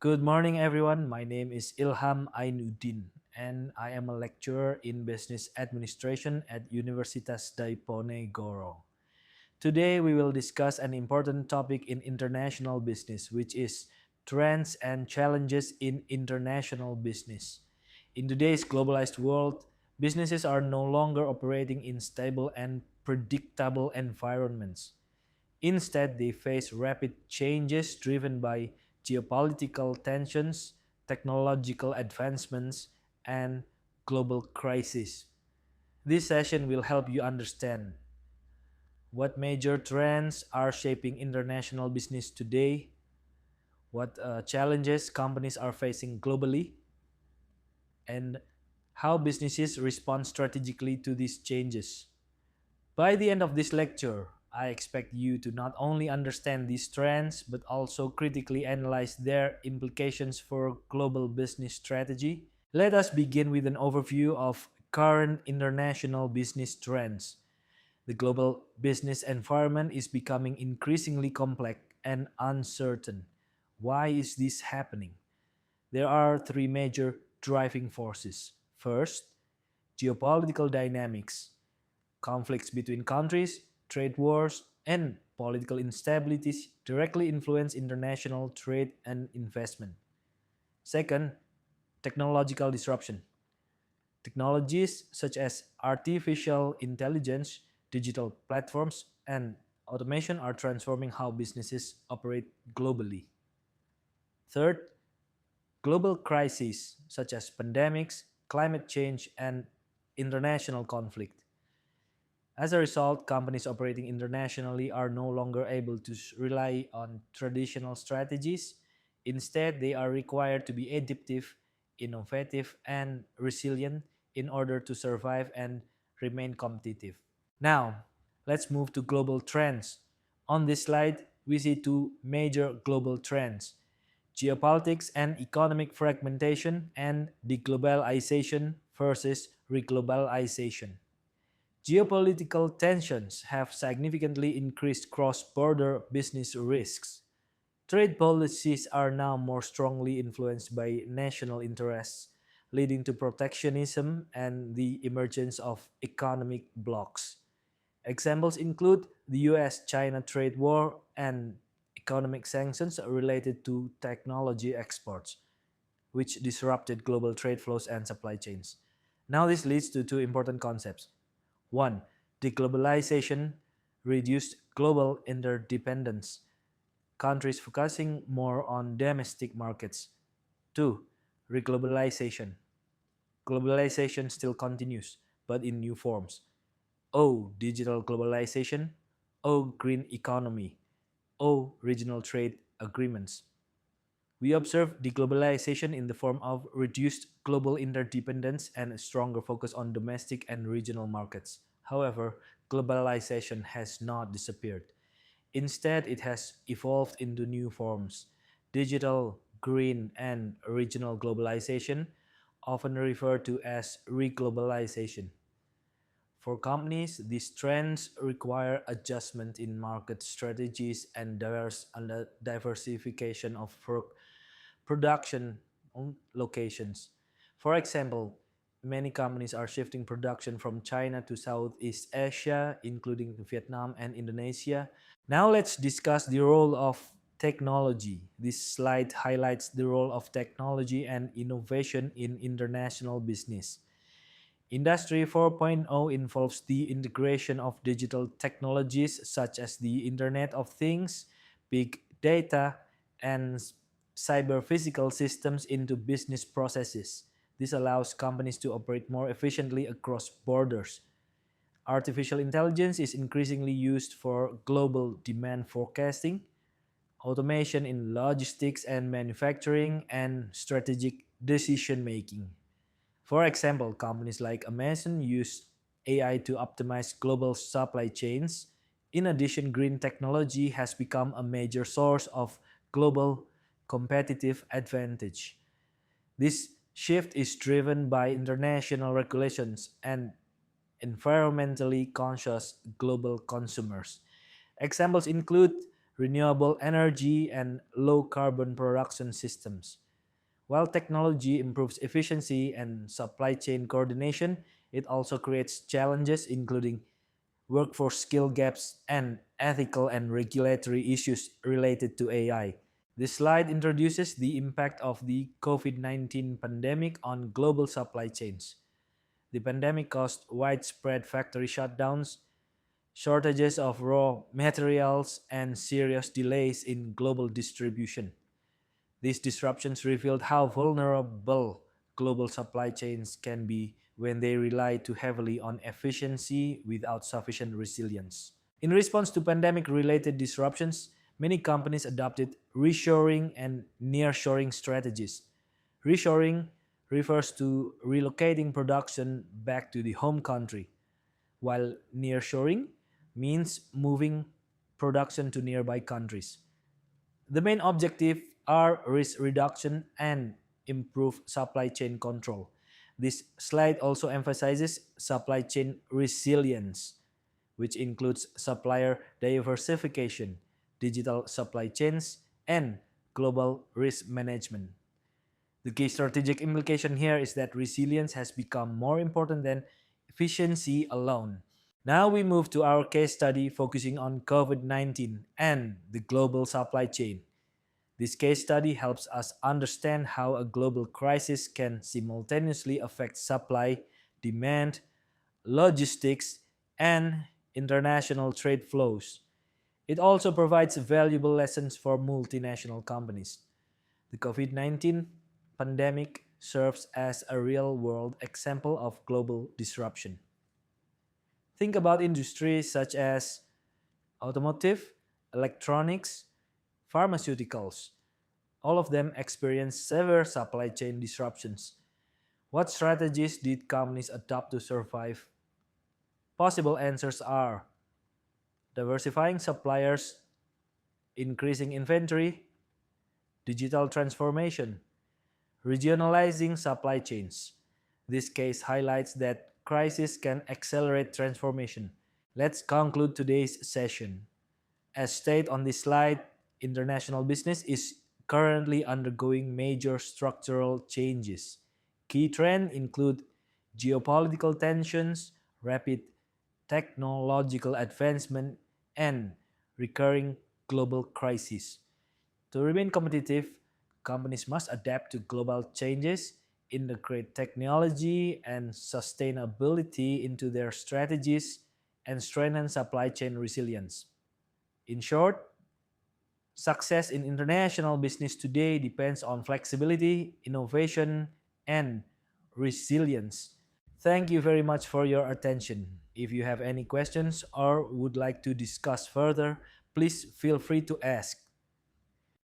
Good morning, everyone. My name is Ilham Ainuddin, and I am a lecturer in business administration at Universitas Diponegoro. Today, we will discuss an important topic in international business, which is trends and challenges in international business. In today's globalized world, businesses are no longer operating in stable and predictable environments. Instead, they face rapid changes driven by geopolitical tensions, technological advancements, and global crises. This session will help you understand what major trends are shaping international business today, what challenges companies are facing globally, and how businesses respond strategically to these changes. By the end of this lecture, I expect you to not only understand these trends but also critically analyze their implications for global business strategy. Let us begin with an overview of current international business trends. The global business environment is becoming increasingly complex and uncertain. Why is this happening? There are three major driving forces. First, geopolitical dynamics. Conflicts between countries, trade wars, and political instabilities directly influence international trade and investment. Second, technological disruption. Technologies such as artificial intelligence, digital platforms, and automation are transforming how businesses operate globally. Third, global crises such as pandemics, climate change, and international conflict. As a result, companies operating internationally are no longer able to rely on traditional strategies. Instead, they are required to be adaptive, innovative, and resilient in order to survive and remain competitive. Now, let's move to global trends. On this slide, we see two major global trends: geopolitics and economic fragmentation, and deglobalization versus reglobalization. Geopolitical tensions have significantly increased cross border business risks. Trade policies are now more strongly influenced by national interests, leading to protectionism and the emergence of economic blocs. Examples include the US China trade war and economic sanctions related to technology exports, which disrupted global trade flows and supply chains. Now, this leads to two important concepts. One, deglobalization reduced global interdependence, countries focusing more on domestic markets. Two, reglobalization. Globalization still continues, but in new forms. O, digital globalization. O, green economy. O, regional trade agreements. We observe deglobalization in the form of reduced global interdependence and a stronger focus on domestic and regional markets. However, globalization has not disappeared. Instead, it has evolved into new forms. Digital, green, and regional globalization, often referred to as reglobalization. For companies, these trends require adjustment in market strategies and diversification of production locations. For example, many companies are shifting production from China to Southeast Asia, including Vietnam and Indonesia. Now let's discuss the role of technology. This slide highlights the role of technology and innovation in international business. Industry 4.0 involves the integration of digital technologies such as the Internet of Things, big data, and cyber physical systems into business processes. This allows companies to operate more efficiently across borders. Artificial intelligence is increasingly used for global demand forecasting, automation in logistics and manufacturing, and strategic decision making. For example, companies like Amazon use AI to optimize global supply chains. In addition, green technology has become a major source of global competitive advantage. This shift is driven by international regulations and environmentally conscious global consumers. Examples include renewable energy, and low carbon production systems. While technology improves efficiency and supply chain coordination, it also creates challenges including workforce skill gaps and ethical and regulatory issues related to AI. This slide introduces the impact of the COVID-19 pandemic on global supply chains. The pandemic caused widespread factory shutdowns, shortages of raw materials, and serious delays in global distribution. These disruptions revealed how vulnerable global supply chains can be when they rely too heavily on efficiency without sufficient resilience. In response to pandemic related disruptions, many companies adopted reshoring and nearshoring strategies. Reshoring refers to relocating production back to the home country, while nearshoring means moving production to nearby countries. The main objective are risk reduction and improve supply chain control. This slide also emphasizes supply chain resilience, which includes supplier diversification, digital supply chains, and global risk management. The key strategic implication here is that resilience has become more important than efficiency alone. Now we move to our case study focusing on COVID 19 and the global supply chain. This case study helps us understand how a global crisis can simultaneously affect supply, demand, logistics, and international trade flows. It also provides valuable lessons for multinational companies. The COVID 19 pandemic serves as a real world example of global disruption. Think about industries such as automotive, electronics, pharmaceuticals. All of them experienced severe supply chain disruptions. What strategies did companies adopt to survive? Possible answers are diversifying suppliers, increasing inventory, digital transformation, regionalizing supply chains. This case highlights that crisis can accelerate transformation. Let's conclude today's session. As stated on this slide, international business is currently undergoing major structural changes. Key trends include geopolitical tensions, rapid technological advancement, and recurring global crises. To remain competitive, companies must adapt to global changes, integrate technology and sustainability into their strategies, and strengthen supply chain resilience. In short, success in international business today depends on flexibility, innovation, and resilience. Thank you very much for your attention. If you have any questions or would like to discuss further, please feel free to ask.